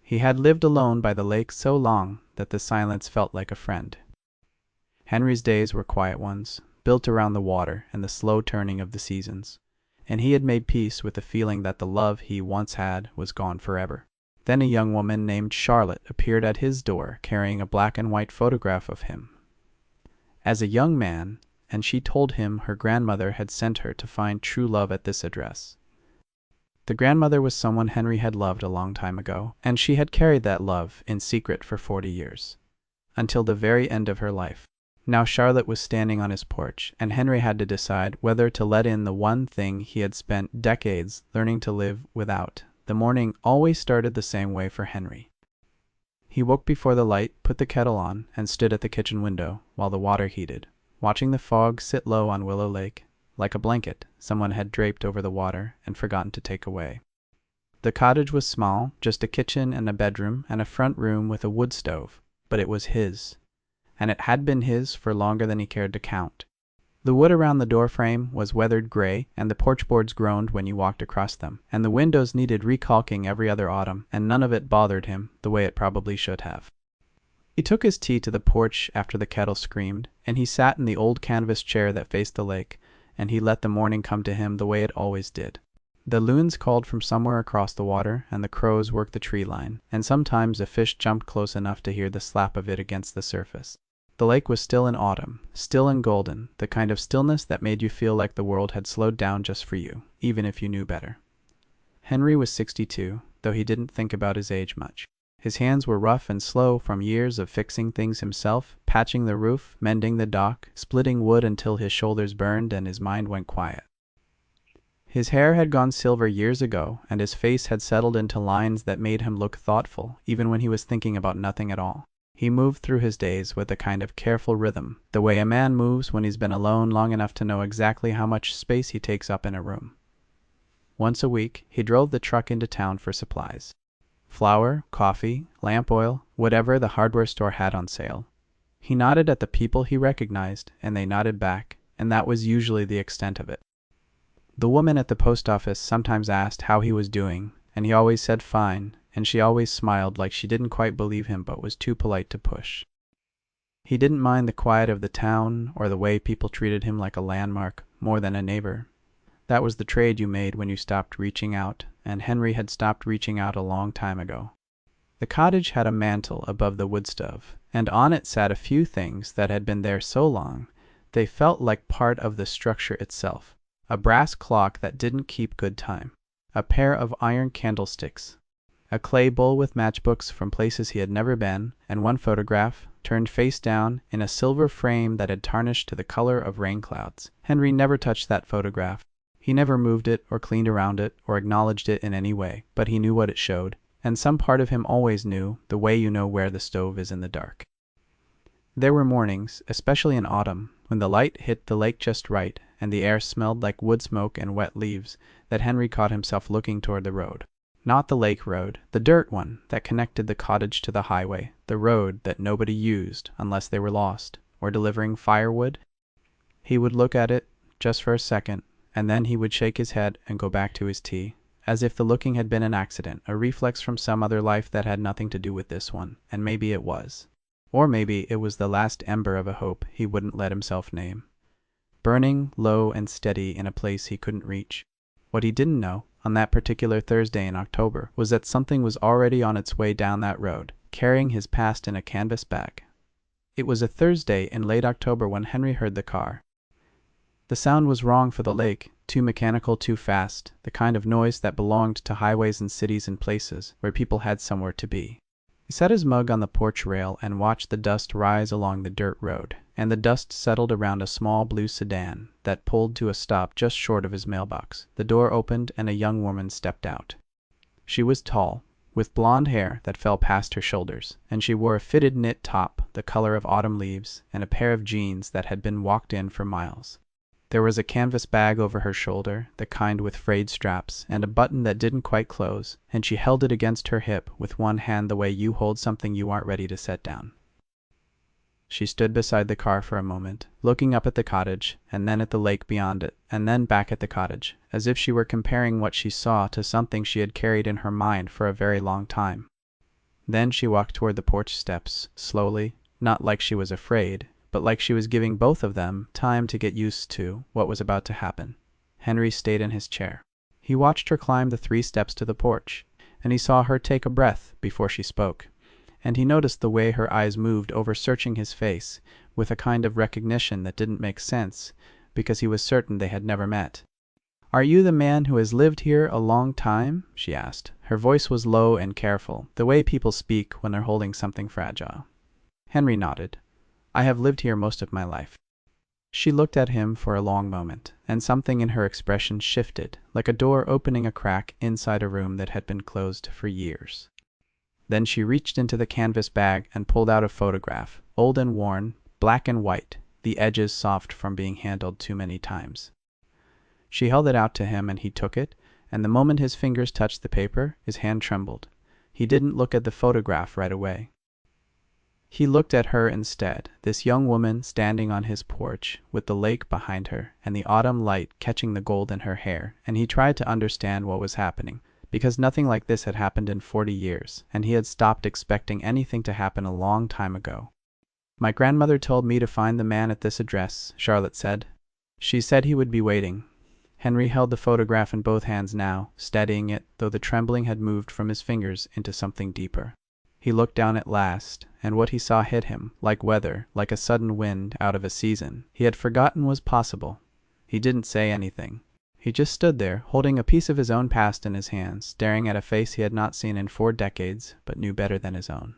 He had lived alone by the lake so long that the silence felt like a friend. Henry's days were quiet ones, built around the water and the slow turning of the seasons, and he had made peace with the feeling that the love he once had was gone forever. Then a young woman named Charlotte appeared at his door carrying a black and white photograph of him as a young man, and she told him her grandmother had sent her to find true love at this address. The grandmother was someone Henry had loved a long time ago, and she had carried that love in secret for 40 years, until the very end of her life. Now Charlotte was standing on his porch, and Henry had to decide whether to let in the one thing he had spent decades learning to live without. The morning always started the same way for Henry. He woke before the light, put the kettle on, and stood at the kitchen window while the water heated, watching the fog sit low on Willow Lake, like a blanket someone had draped over the water and forgotten to take away. The cottage was small, just a kitchen and a bedroom and a front room with a wood stove, but it was his, and it had been his for longer than he cared to count. The wood around the doorframe was weathered gray, and the porch boards groaned when you walked across them, and the windows needed recalking every other autumn, and none of it bothered him the way it probably should have. He took his tea to the porch after the kettle screamed, and he sat in the old canvas chair that faced the lake, and he let the morning come to him the way it always did. The loons called from somewhere across the water, and the crows worked the tree line, and sometimes a fish jumped close enough to hear the slap of it against the surface. The lake was still in autumn, still and golden, the kind of stillness that made you feel like the world had slowed down just for you, even if you knew better. Henry was 62, though he didn't think about his age much. His hands were rough and slow from years of fixing things himself, patching the roof, mending the dock, splitting wood until his shoulders burned and his mind went quiet. His hair had gone silver years ago, and his face had settled into lines that made him look thoughtful, even when he was thinking about nothing at all. He moved through his days with a kind of careful rhythm, the way a man moves when he's been alone long enough to know exactly how much space he takes up in a room. Once a week, he drove the truck into town for supplies. Flour, coffee, lamp oil, whatever the hardware store had on sale. He nodded at the people he recognized, and they nodded back, and that was usually the extent of it. The woman at the post office sometimes asked how he was doing, and he always said fine, and she always smiled like she didn't quite believe him but was too polite to push. He didn't mind the quiet of the town or the way people treated him like a landmark more than a neighbor. That was the trade you made when you stopped reaching out, and Henry had stopped reaching out a long time ago. The cottage had a mantel above the wood stove, and on it sat a few things that had been there so long they felt like part of the structure itself. A brass clock that didn't keep good time, a pair of iron candlesticks, a clay bowl with matchbooks from places he had never been, and one photograph, turned face down, in a silver frame that had tarnished to the color of rain clouds. Henry never touched that photograph. He never moved it, or cleaned around it, or acknowledged it in any way, but he knew what it showed, and some part of him always knew, the way you know where the stove is in the dark. There were mornings, especially in autumn, when the light hit the lake just right, and the air smelled like wood smoke and wet leaves, that Henry caught himself looking toward the road. Not the lake road, the dirt one that connected the cottage to the highway, the road that nobody used unless they were lost, or delivering firewood. He would look at it, just for a second, and then he would shake his head and go back to his tea, as if the looking had been an accident, a reflex from some other life that had nothing to do with this one, and maybe it was. Or maybe it was the last ember of a hope he wouldn't let himself name, burning low and steady in a place he couldn't reach. What he didn't know, on that particular Thursday in October, was that something was already on its way down that road, carrying his past in a canvas bag. It was a Thursday in late October when Henry heard the car. The sound was wrong for the lake, too mechanical, too fast, the kind of noise that belonged to highways and cities and places where people had somewhere to be. He set his mug on the porch rail and watched the dust rise along the dirt road, and the dust settled around a small blue sedan that pulled to a stop just short of his mailbox. The door opened and a young woman stepped out. She was tall, with blonde hair that fell past her shoulders, and she wore a fitted knit top the color of autumn leaves and a pair of jeans that had been walked in for miles. There was a canvas bag over her shoulder, the kind with frayed straps, and a button that didn't quite close, and she held it against her hip with one hand the way you hold something you aren't ready to set down. She stood beside the car for a moment, looking up at the cottage, and then at the lake beyond it, and then back at the cottage, as if she were comparing what she saw to something she had carried in her mind for a very long time. Then she walked toward the porch steps, slowly, not like she was afraid, but like she was giving both of them time to get used to what was about to happen. Henry stayed in his chair. He watched her climb the 3 steps to the porch, and he saw her take a breath before she spoke, and he noticed the way her eyes moved over searching his face with a kind of recognition that didn't make sense because he was certain they had never met. "Are you the man who has lived here a long time?" she asked. Her voice was low and careful, the way people speak when they're holding something fragile. Henry nodded. "I have lived here most of my life." She looked at him for a long moment, and something in her expression shifted, like a door opening a crack inside a room that had been closed for years. Then she reached into the canvas bag and pulled out a photograph, old and worn, black and white, the edges soft from being handled too many times. She held it out to him and he took it, and the moment his fingers touched the paper, his hand trembled. He didn't look at the photograph right away. He looked at her instead, this young woman standing on his porch with the lake behind her and the autumn light catching the gold in her hair, and he tried to understand what was happening, because nothing like this had happened in 40 years, and he had stopped expecting anything to happen a long time ago. "My grandmother told me to find the man at this address," Charlotte said. "She said he would be waiting." Henry held the photograph in both hands now, steadying it, though the trembling had moved from his fingers into something deeper. He looked down at last, and what he saw hit him, like weather, like a sudden wind out of a season, he had forgotten was possible. He didn't say anything. He just stood there, holding a piece of his own past in his hands, staring at a face he had not seen in 4 decades, but knew better than his own.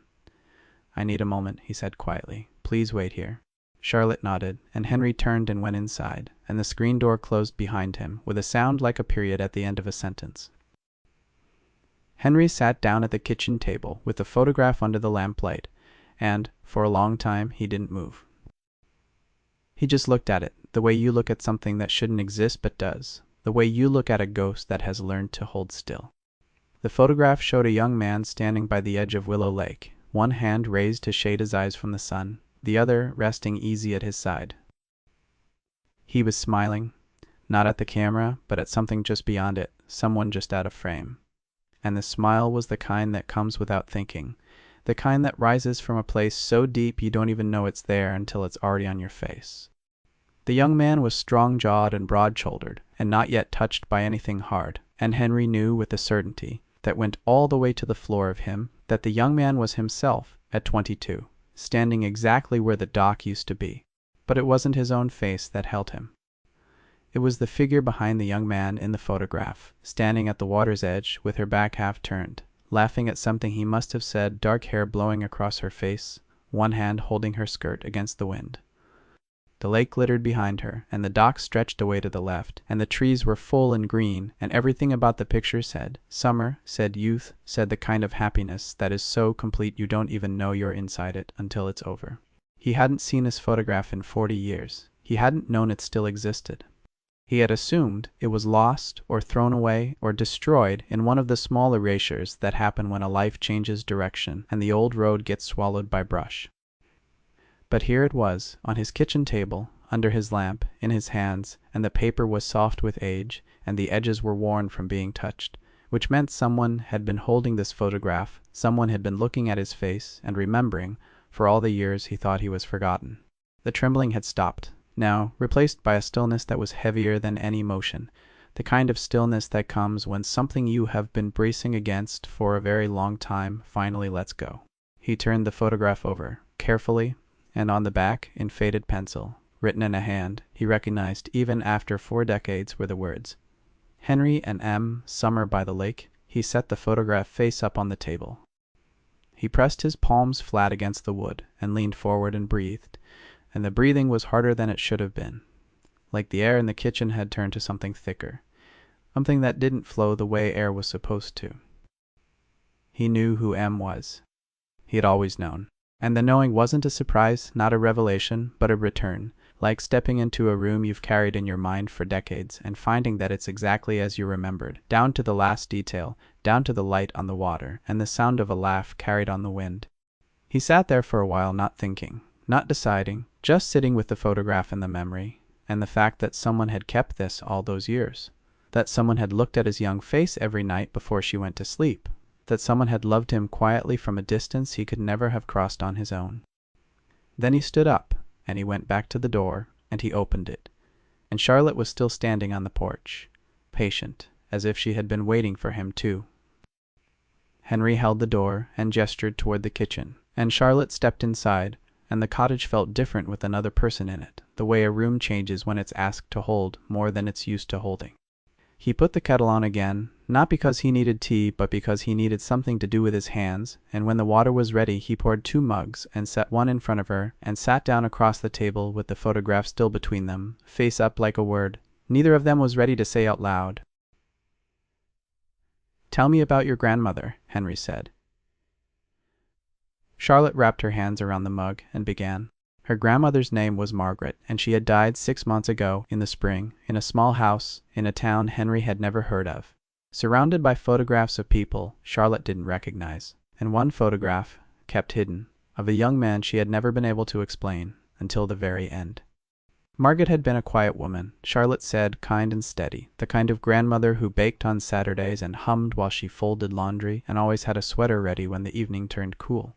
"I need a moment," he said quietly. "Please wait here." Charlotte nodded, and Henry turned and went inside, and the screen door closed behind him, with a sound like a period at the end of a sentence. Henry sat down at the kitchen table, with the photograph under the lamplight, and, for a long time, he didn't move. He just looked at it, the way you look at something that shouldn't exist but does, the way you look at a ghost that has learned to hold still. The photograph showed a young man standing by the edge of Willow Lake, one hand raised to shade his eyes from the sun, the other resting easy at his side. He was smiling, not at the camera, but at something just beyond it, someone just out of frame. And the smile was the kind that comes without thinking, the kind that rises from a place so deep you don't even know it's there until it's already on your face. The young man was strong-jawed and broad-shouldered, and not yet touched by anything hard, and Henry knew with a certainty that went all the way to the floor of him that the young man was himself at 22, standing exactly where the dock used to be. But it wasn't his own face that held him. It was the figure behind the young man in the photograph, standing at the water's edge with her back half turned, laughing at something he must have said, dark hair blowing across her face, one hand holding her skirt against the wind. The lake glittered behind her, and the dock stretched away to the left, and the trees were full and green, and everything about the picture said summer, said youth, said the kind of happiness that is so complete you don't even know you're inside it until it's over. He hadn't seen his photograph in 40 years. He hadn't known it still existed. He had assumed it was lost or thrown away or destroyed in one of the small erasures that happen when a life changes direction and the old road gets swallowed by brush. But here it was, on his kitchen table, under his lamp, in his hands, and the paper was soft with age, and the edges were worn from being touched, which meant someone had been holding this photograph, someone had been looking at his face and remembering, for all the years he thought he was forgotten. The trembling had stopped, now replaced by a stillness that was heavier than any motion, the kind of stillness that comes when something you have been bracing against for a very long time finally lets go. He turned the photograph over, carefully, and on the back, in faded pencil, written in a hand he recognized even after 4 decades, were the words, "Henry and M. Summer by the Lake." He set the photograph face up on the table. He pressed his palms flat against the wood and leaned forward and breathed, and the breathing was harder than it should have been. Like the air in the kitchen had turned to something thicker, something that didn't flow the way air was supposed to. He knew who M was. He had always known. And the knowing wasn't a surprise, not a revelation, but a return, like stepping into a room you've carried in your mind for decades and finding that it's exactly as you remembered, down to the last detail, down to the light on the water and the sound of a laugh carried on the wind. He sat there for a while, not thinking, not deciding, just sitting with the photograph and the memory, and the fact that someone had kept this all those years, that someone had looked at his young face every night before she went to sleep, that someone had loved him quietly from a distance he could never have crossed on his own. Then he stood up, and he went back to the door, and he opened it, and Charlotte was still standing on the porch, patient, as if she had been waiting for him too. Henry held the door and gestured toward the kitchen, and Charlotte stepped inside, and the cottage felt different with another person in it, the way a room changes when it's asked to hold more than it's used to holding. He put the kettle on again, not because he needed tea, but because he needed something to do with his hands, and when the water was ready he poured 2 mugs and set one in front of her and sat down across the table with the photograph still between them, face up like a word. Neither of them was ready to say out loud. "Tell me about your grandmother," Henry said. Charlotte wrapped her hands around the mug and began. Her grandmother's name was Margaret, and she had died 6 months ago in the spring, in a small house in a town Henry had never heard of, surrounded by photographs of people Charlotte didn't recognize, and one photograph, kept hidden, of a young man she had never been able to explain until the very end. Margaret had been a quiet woman, Charlotte said, kind and steady, the kind of grandmother who baked on Saturdays and hummed while she folded laundry and always had a sweater ready when the evening turned cool.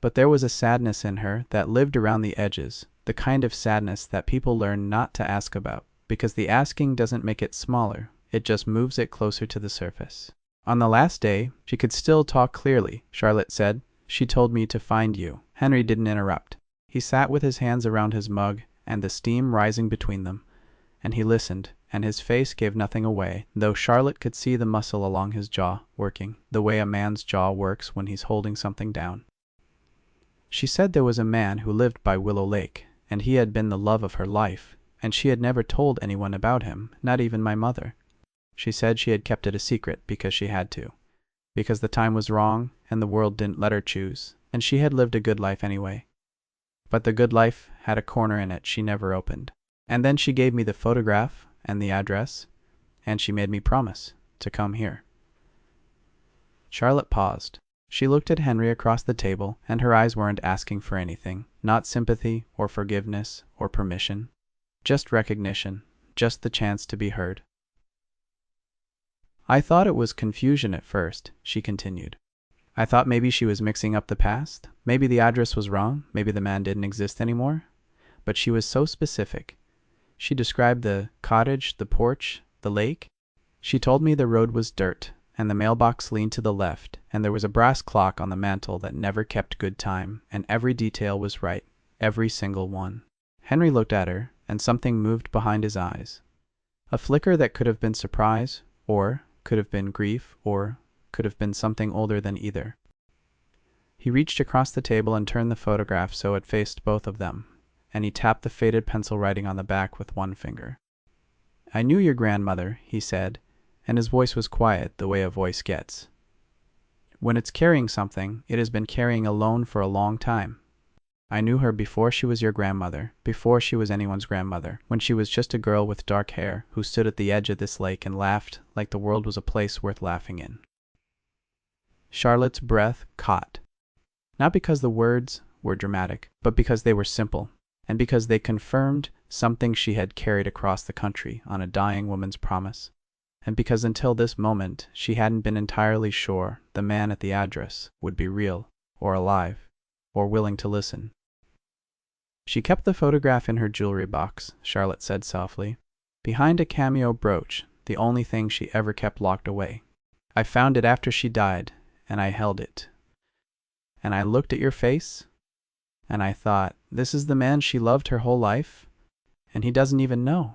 But there was a sadness in her that lived around the edges, the kind of sadness that people learn not to ask about, because the asking doesn't make it smaller, it just moves it closer to the surface. On the last day, she could still talk clearly, Charlotte said. "She told me to find you." Henry didn't interrupt. He sat with his hands around his mug and the steam rising between them, and he listened, and his face gave nothing away, though Charlotte could see the muscle along his jaw working, the way a man's jaw works when he's holding something down. She said there was a man who lived by Willow Lake, and he had been the love of her life, and she had never told anyone about him, not even my mother. She said she had kept it a secret because she had to, because the time was wrong and the world didn't let her choose, and she had lived a good life anyway. But the good life had a corner in it she never opened. And then she gave me the photograph and the address, and she made me promise to come here. Charlotte paused. She looked at Henry across the table, and her eyes weren't asking for anything, not sympathy or forgiveness or permission, just recognition, just the chance to be heard. "I thought it was confusion at first," she continued. "I thought maybe she was mixing up the past, maybe the address was wrong, maybe the man didn't exist anymore. But she was so specific. She described the cottage, the porch, the lake. She told me the road was dirt, and the mailbox leaned to the left, and there was a brass clock on the mantel that never kept good time, and every detail was right, every single one." Henry looked at her, and something moved behind his eyes. A flicker that could have been surprise, or could have been grief, or could have been something older than either. He reached across the table and turned the photograph so it faced both of them, and he tapped the faded pencil writing on the back with one finger. "I knew your grandmother," he said, and his voice was quiet, the way a voice gets. "When it's carrying something, it has been carrying alone for a long time. I knew her before she was your grandmother, before she was anyone's grandmother, when she was just a girl with dark hair who stood at the edge of this lake and laughed like the world was a place worth laughing in." Charlotte's breath caught, not because the words were dramatic, but because they were simple, and because they confirmed something she had carried across the country on a dying woman's promise, and because until this moment she hadn't been entirely sure the man at the address would be real, or alive, or willing to listen. "She kept the photograph in her jewelry box," Charlotte said softly, "behind a cameo brooch, the only thing she ever kept locked away. I found it after she died, and I held it. And I looked at your face, and I thought, this is the man she loved her whole life, and he doesn't even know."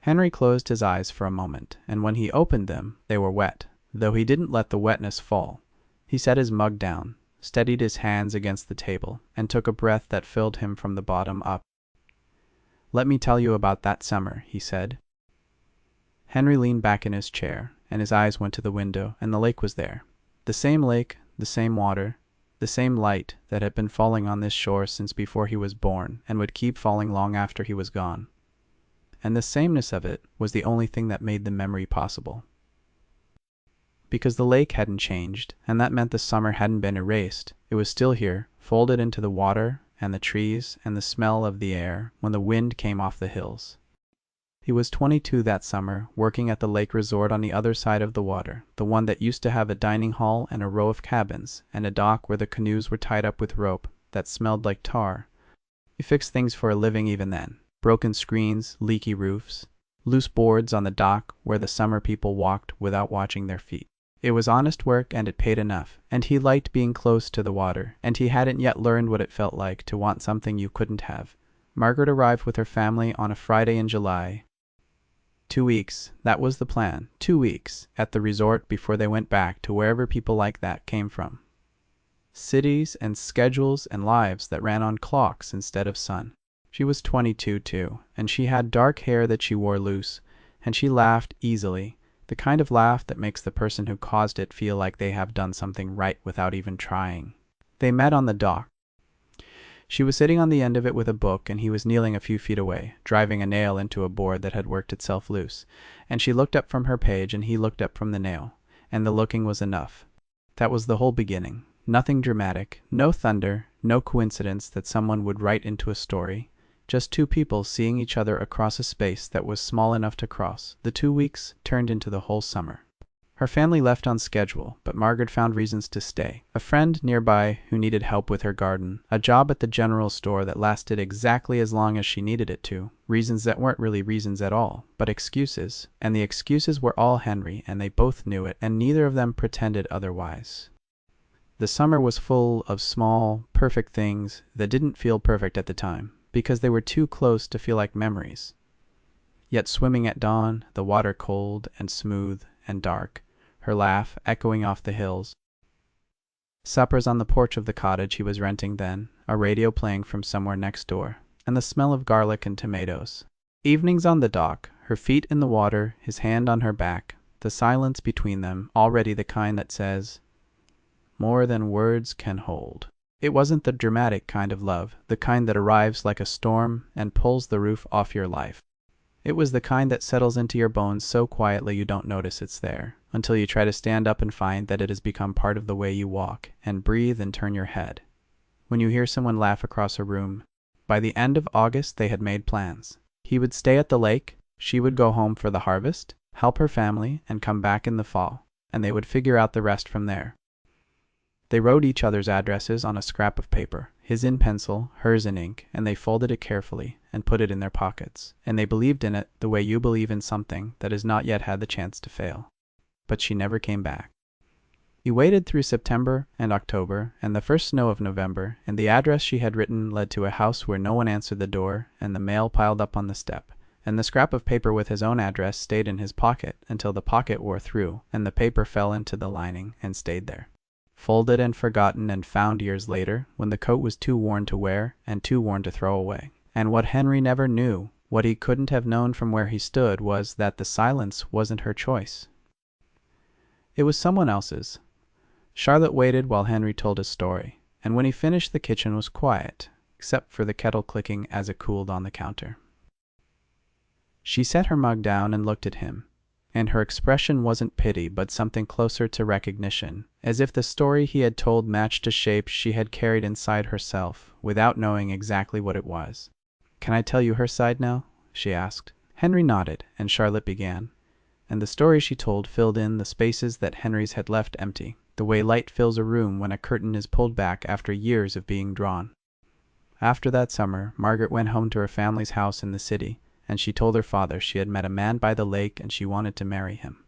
Henry closed his eyes for a moment, and when he opened them, they were wet, though he didn't let the wetness fall. He set his mug down, steadied his hands against the table, and took a breath that filled him from the bottom up. "Let me tell you about that summer," he said. Henry leaned back in his chair, and his eyes went to the window, and the lake was there. The same lake, the same water, the same light that had been falling on this shore since before he was born, and would keep falling long after he was gone. And the sameness of it was the only thing that made the memory possible. Because the lake hadn't changed, and that meant the summer hadn't been erased. It was still here, folded into the water and the trees and the smell of the air when the wind came off the hills. He was 22 that summer, working at the lake resort on the other side of the water, the one that used to have a dining hall and a row of cabins, and a dock where the canoes were tied up with rope that smelled like tar. He fixed things for a living even then. Broken screens, leaky roofs, loose boards on the dock where the summer people walked without watching their feet. It was honest work and it paid enough, and he liked being close to the water, and he hadn't yet learned what it felt like to want something you couldn't have. Margaret arrived with her family on a Friday in July. 2 weeks, that was the plan, 2 weeks, at the resort before they went back to wherever people like that came from. Cities and schedules and lives that ran on clocks instead of sun. She was 22 too, and she had dark hair that she wore loose, and she laughed easily, the kind of laugh that makes the person who caused it feel like they have done something right without even trying. They met on the dock. She was sitting on the end of it with a book, and he was kneeling a few feet away, driving a nail into a board that had worked itself loose, and she looked up from her page and he looked up from the nail, and the looking was enough. That was the whole beginning. Nothing dramatic, no thunder, no coincidence that someone would write into a story. Just two people seeing each other across a space that was small enough to cross. The 2 weeks turned into the whole summer. Her family left on schedule, but Margaret found reasons to stay. A friend nearby who needed help with her garden, a job at the general store that lasted exactly as long as she needed it to, reasons that weren't really reasons at all, but excuses, and the excuses were all Henry, and they both knew it, and neither of them pretended otherwise. The summer was full of small, perfect things that didn't feel perfect at the time, because they were too close to feel like memories. Yet swimming at dawn, the water cold and smooth and dark, her laugh echoing off the hills. Suppers on the porch of the cottage he was renting then, a radio playing from somewhere next door, and the smell of garlic and tomatoes. Evenings on the dock, her feet in the water, his hand on her back, the silence between them, already the kind that says, "More than words can hold." It wasn't the dramatic kind of love, the kind that arrives like a storm and pulls the roof off your life. It was the kind that settles into your bones so quietly you don't notice it's there, until you try to stand up and find that it has become part of the way you walk, and breathe and turn your head. When you hear someone laugh across a room. By the end of August they had made plans. He would stay at the lake, she would go home for the harvest, help her family, and come back in the fall, and they would figure out the rest from there. They wrote each other's addresses on a scrap of paper, his in pencil, hers in ink, and they folded it carefully and put it in their pockets, and they believed in it the way you believe in something that has not yet had the chance to fail. But she never came back. He waited through September and October and the first snow of November, and the address she had written led to a house where no one answered the door, and the mail piled up on the step, and the scrap of paper with his own address stayed in his pocket until the pocket wore through, and the paper fell into the lining and stayed there. Folded and forgotten and found years later, when the coat was too worn to wear and too worn to throw away. And what Henry never knew, what he couldn't have known from where he stood, was that the silence wasn't her choice. It was someone else's. Charlotte waited while Henry told his story, and when he finished the kitchen was quiet, except for the kettle clicking as it cooled on the counter. She set her mug down and looked at him, and her expression wasn't pity but something closer to recognition, as if the story he had told matched a shape she had carried inside herself, without knowing exactly what it was. "Can I tell you her side now?" she asked. Henry nodded, and Charlotte began, and the story she told filled in the spaces that Henry's had left empty, the way light fills a room when a curtain is pulled back after years of being drawn. After that summer, Margaret went home to her family's house in the city, and she told her father she had met a man by the lake and she wanted to marry him.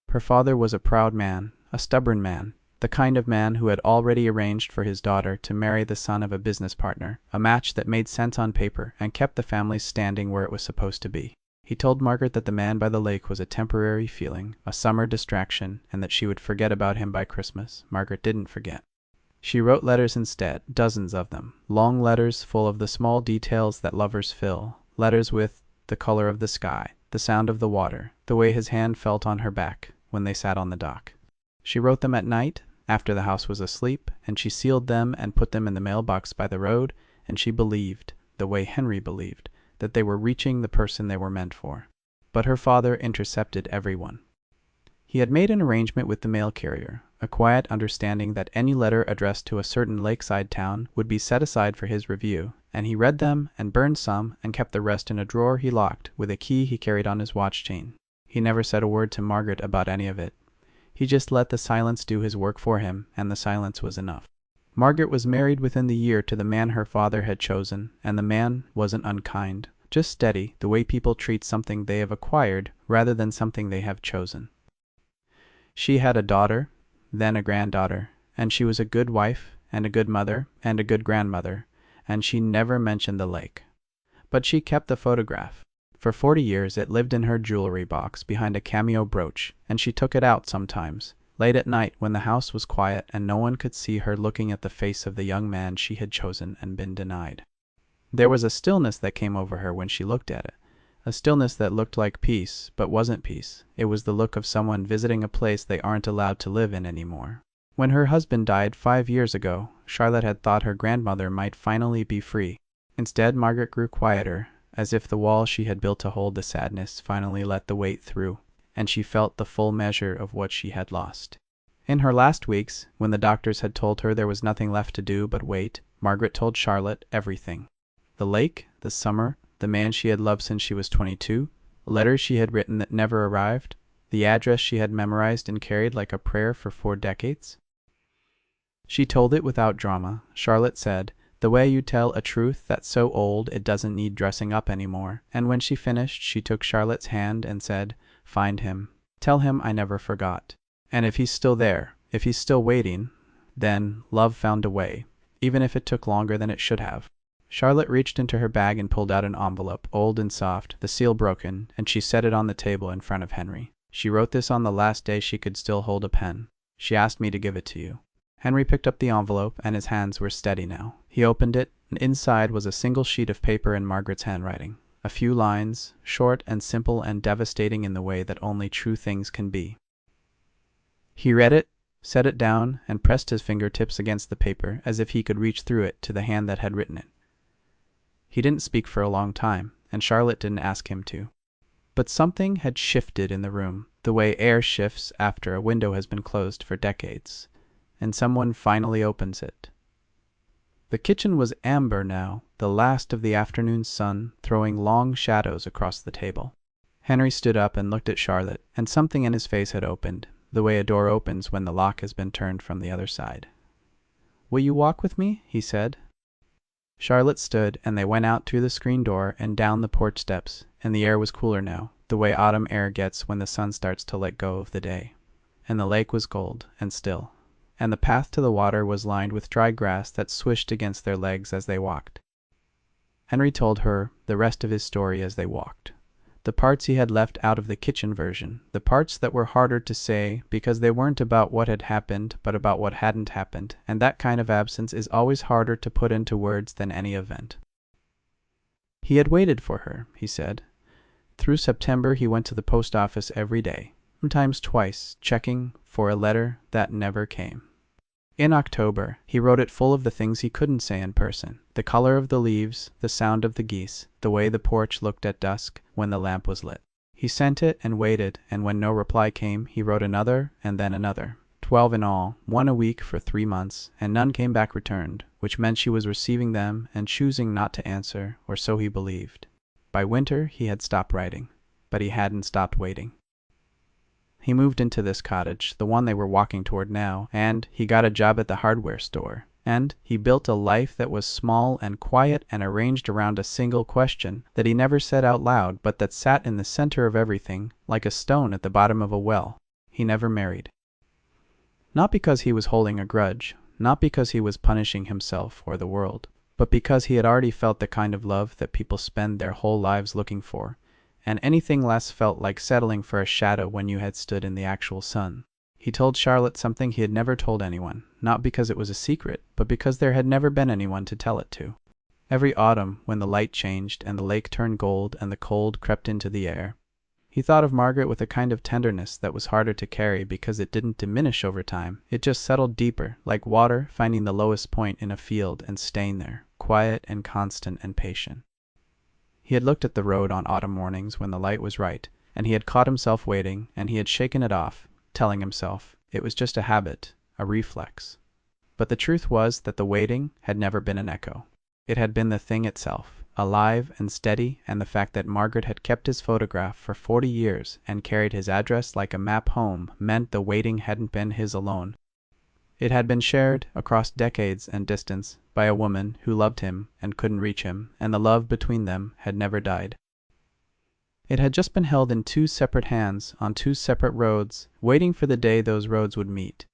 Her father was a proud man, a stubborn man, the kind of man who had already arranged for his daughter to marry the son of a business partner, a match that made sense on paper and kept the family standing where it was supposed to be. He told Margaret that the man by the lake was a temporary feeling, a summer distraction, and that she would forget about him by Christmas. Margaret didn't forget. She wrote letters instead, dozens of them, long letters full of the small details that lovers fill, letters with the color of the sky, the sound of the water, the way his hand felt on her back when they sat on the dock. She wrote them at night, after the house was asleep, and she sealed them and put them in the mailbox by the road, and she believed, the way Henry believed, that they were reaching the person they were meant for. But her father intercepted everyone. He had made an arrangement with the mail carrier, a quiet understanding that any letter addressed to a certain lakeside town would be set aside for his review, and he read them and burned some and kept the rest in a drawer he locked with a key he carried on his watch chain. He never said a word to Margaret about any of it. He just let the silence do his work for him, and the silence was enough. Margaret was married within the year to the man her father had chosen, and the man wasn't unkind, just steady, the way people treat something they have acquired rather than something they have chosen. She had a daughter, then a granddaughter, and she was a good wife, and a good mother, and a good grandmother, and she never mentioned the lake. But she kept the photograph. For 40 years it lived in her jewelry box behind a cameo brooch, and she took it out sometimes, late at night when the house was quiet and no one could see her looking at the face of the young man she had chosen and been denied. There was a stillness that came over her when she looked at it, a stillness that looked like peace, but wasn't peace. It was the look of someone visiting a place they aren't allowed to live in anymore. When her husband died 5 years ago, Charlotte had thought her grandmother might finally be free. Instead, Margaret grew quieter, as if the wall she had built to hold the sadness finally let the weight through, and she felt the full measure of what she had lost. In her last weeks, when the doctors had told her there was nothing left to do but wait, Margaret told Charlotte everything. The lake, the summer, the man she had loved since she was 22, letters she had written that never arrived, the address she had memorized and carried like a prayer for 4 decades. She told it without drama. Charlotte said, "The way you tell a truth that's so old it doesn't need dressing up anymore," and when she finished, she took Charlotte's hand and said, "Find him. Tell him I never forgot. And if he's still there, if he's still waiting, then love found a way, even if it took longer than it should have." Charlotte reached into her bag and pulled out an envelope, old and soft, the seal broken, and she set it on the table in front of Henry. "She wrote this on the last day she could still hold a pen. She asked me to give it to you." Henry picked up the envelope, and his hands were steady now. He opened it, and inside was a single sheet of paper in Margaret's handwriting. A few lines, short and simple and devastating in the way that only true things can be. He read it, set it down, and pressed his fingertips against the paper as if he could reach through it to the hand that had written it. He didn't speak for a long time, and Charlotte didn't ask him to. But something had shifted in the room, the way air shifts after a window has been closed for decades, and someone finally opens it. The kitchen was amber now, the last of the afternoon sun throwing long shadows across the table. Henry stood up and looked at Charlotte, and something in his face had opened, the way a door opens when the lock has been turned from the other side. "Will you walk with me?" he said. Charlotte stood, and they went out through the screen door and down the porch steps, and the air was cooler now, the way autumn air gets when the sun starts to let go of the day. And the lake was gold and still, and the path to the water was lined with dry grass that swished against their legs as they walked. Henry told her the rest of his story as they walked. The parts he had left out of the kitchen version, the parts that were harder to say because they weren't about what had happened but about what hadn't happened, and that kind of absence is always harder to put into words than any event. He had waited for her, he said. Through September he went to the post office every day, sometimes twice, checking for a letter that never came. In October, he wrote it full of the things he couldn't say in person. The color of the leaves, the sound of the geese, the way the porch looked at dusk when the lamp was lit. He sent it and waited, and when no reply came, he wrote another and then another. 12 in all, 1 a week for 3 months, and none came back returned, which meant she was receiving them and choosing not to answer, or so he believed. By winter, he had stopped writing, but he hadn't stopped waiting. He moved into this cottage, the one they were walking toward now, and he got a job at the hardware store. And he built a life that was small and quiet and arranged around a single question that he never said out loud, but that sat in the center of everything, like a stone at the bottom of a well. He never married. Not because he was holding a grudge, not because he was punishing himself or the world, but because he had already felt the kind of love that people spend their whole lives looking for, and anything less felt like settling for a shadow when you had stood in the actual sun. He told Charlotte something he had never told anyone, not because it was a secret, but because there had never been anyone to tell it to. Every autumn, when the light changed and the lake turned gold and the cold crept into the air, he thought of Margaret with a kind of tenderness that was harder to carry because it didn't diminish over time. It just settled deeper, like water finding the lowest point in a field and staying there, quiet and constant and patient. He had looked at the road on autumn mornings when the light was right, and he had caught himself waiting, and he had shaken it off, telling himself it was just a habit, a reflex. But the truth was that the waiting had never been an echo. It had been the thing itself, alive and steady, and the fact that Margaret had kept his photograph for 40 years and carried his address like a map home meant the waiting hadn't been his alone. It had been shared across decades and distance by a woman who loved him and couldn't reach him, and the love between them had never died. It had just been held in two separate hands on two separate roads, waiting for the day those roads would meet.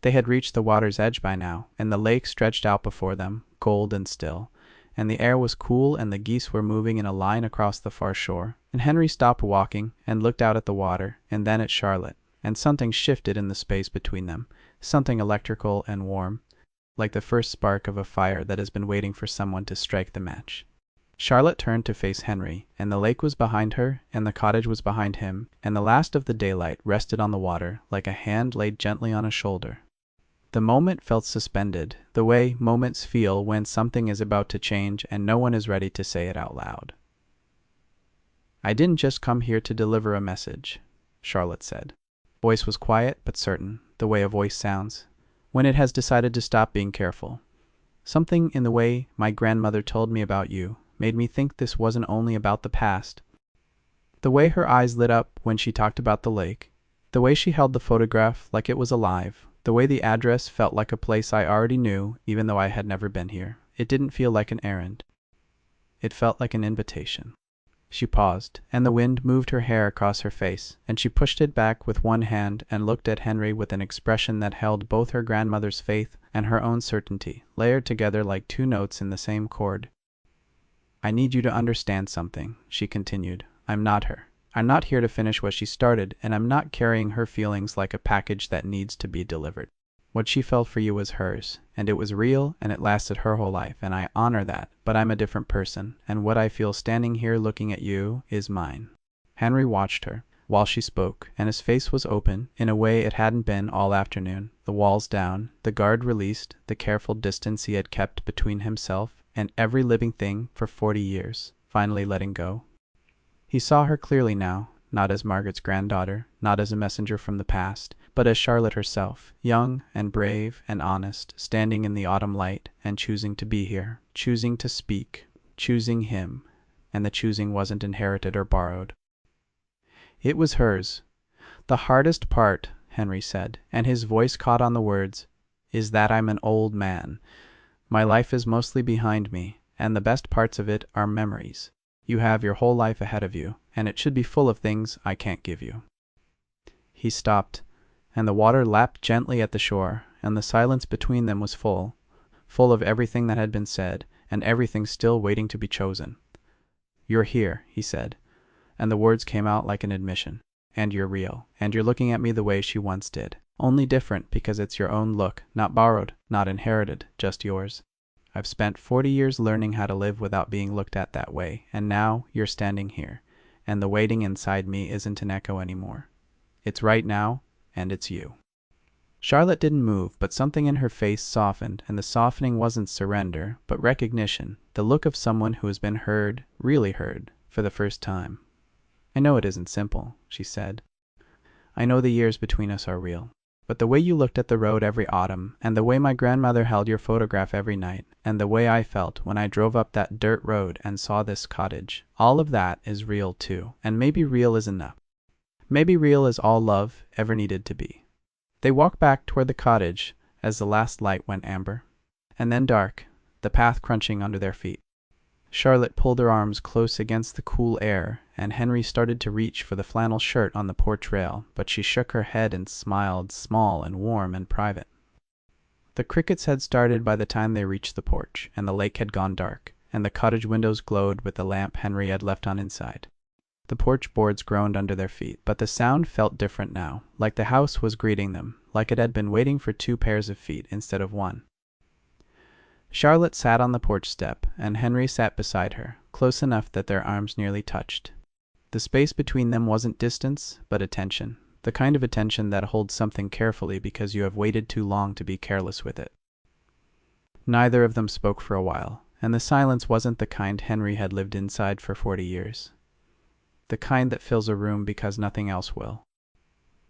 They had reached the water's edge by now, and the lake stretched out before them, cold and still, and the air was cool and the geese were moving in a line across the far shore. And Henry stopped walking and looked out at the water and then at Charlotte, and something shifted in the space between them, something electrical and warm, like the first spark of a fire that has been waiting for someone to strike the match. Charlotte turned to face Henry, and the lake was behind her, and the cottage was behind him, and the last of the daylight rested on the water like a hand laid gently on a shoulder. The moment felt suspended, the way moments feel when something is about to change and no one is ready to say it out loud. "I didn't just come here to deliver a message," Charlotte said. Voice was quiet but certain, the way a voice sounds when it has decided to stop being careful. "Something in the way my grandmother told me about you made me think this wasn't only about the past." The way her eyes lit up when she talked about the lake, the way she held the photograph like it was alive, the way the address felt like a place I already knew even though I had never been here. It didn't feel like an errand. It felt like an invitation. She paused, and the wind moved her hair across her face, and she pushed it back with one hand and looked at Henry with an expression that held both her grandmother's faith and her own certainty, layered together like two notes in the same chord. "I need you to understand something," she continued. "I'm not her. I'm not here to finish what she started, and I'm not carrying her feelings like a package that needs to be delivered. What she felt for you was hers, and it was real, and it lasted her whole life, and I honor that, but I'm a different person, and what I feel standing here looking at you is mine." Henry watched her while she spoke, and his face was open in a way it hadn't been all afternoon, the walls down, the guard released, the careful distance he had kept between himself and every living thing for 40 years, finally letting go. He saw her clearly now, not as Margaret's granddaughter, not as a messenger from the past, but as Charlotte herself, young and brave and honest, standing in the autumn light and choosing to be here, choosing to speak, choosing him, and the choosing wasn't inherited or borrowed. It was hers. "The hardest part," Henry said, and his voice caught on the words, "is that I'm an old man. My life is mostly behind me, and the best parts of it are memories. You have your whole life ahead of you, and it should be full of things I can't give you." He stopped, and the water lapped gently at the shore, and the silence between them was full of everything that had been said, and everything still waiting to be chosen. "You're here," he said, and the words came out like an admission. "And you're real, and you're looking at me the way she once did. Only different because it's your own look, not borrowed, not inherited, just yours. I've spent 40 years learning how to live without being looked at that way, and now you're standing here, and the waiting inside me isn't an echo anymore. It's right now, and it's you." Charlotte didn't move, but something in her face softened, and the softening wasn't surrender, but recognition, the look of someone who has been heard, really heard, for the first time. "I know it isn't simple," she said. "I know the years between us are real. But the way you looked at the road every autumn, and the way my grandmother held your photograph every night, and the way I felt when I drove up that dirt road and saw this cottage, all of that is real too, and maybe real is enough. Maybe real is all love ever needed to be." They walked back toward the cottage as the last light went amber, and then dark, the path crunching under their feet. Charlotte pulled her arms close against the cool air, and Henry started to reach for the flannel shirt on the porch rail, but she shook her head and smiled, small and warm and private. The crickets had started by the time they reached the porch, and the lake had gone dark, and the cottage windows glowed with the lamp Henry had left on inside. The porch boards groaned under their feet, but the sound felt different now, like the house was greeting them, like it had been waiting for 2 pairs of feet instead of 1. Charlotte sat on the porch step, and Henry sat beside her, close enough that their arms nearly touched. The space between them wasn't distance, but attention, the kind of attention that holds something carefully because you have waited too long to be careless with it. Neither of them spoke for a while, and the silence wasn't the kind Henry had lived inside for 40 years. The kind that fills a room because nothing else will.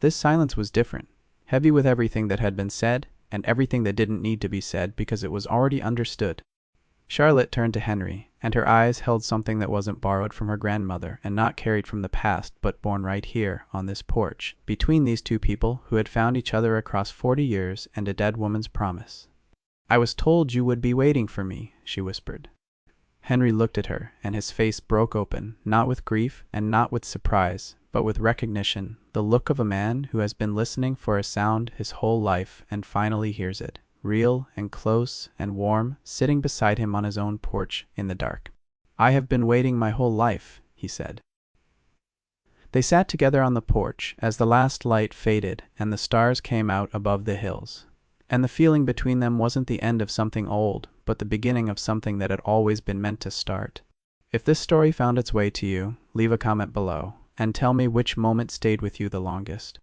This silence was different, heavy with everything that had been said, and everything that didn't need to be said because it was already understood. Charlotte turned to Henry, and her eyes held something that wasn't borrowed from her grandmother and not carried from the past but born right here, on this porch, between these two people who had found each other across 40 years and a dead woman's promise. "I was told you would be waiting for me," she whispered. Henry looked at her, and his face broke open, not with grief and not with surprise, but with recognition, the look of a man who has been listening for a sound his whole life and finally hears it, real and close and warm, sitting beside him on his own porch in the dark. "I have been waiting my whole life," he said. They sat together on the porch as the last light faded and the stars came out above the hills. And the feeling between them wasn't the end of something old, but the beginning of something that had always been meant to start. If this story found its way to you, leave a comment below, and tell me which moment stayed with you the longest.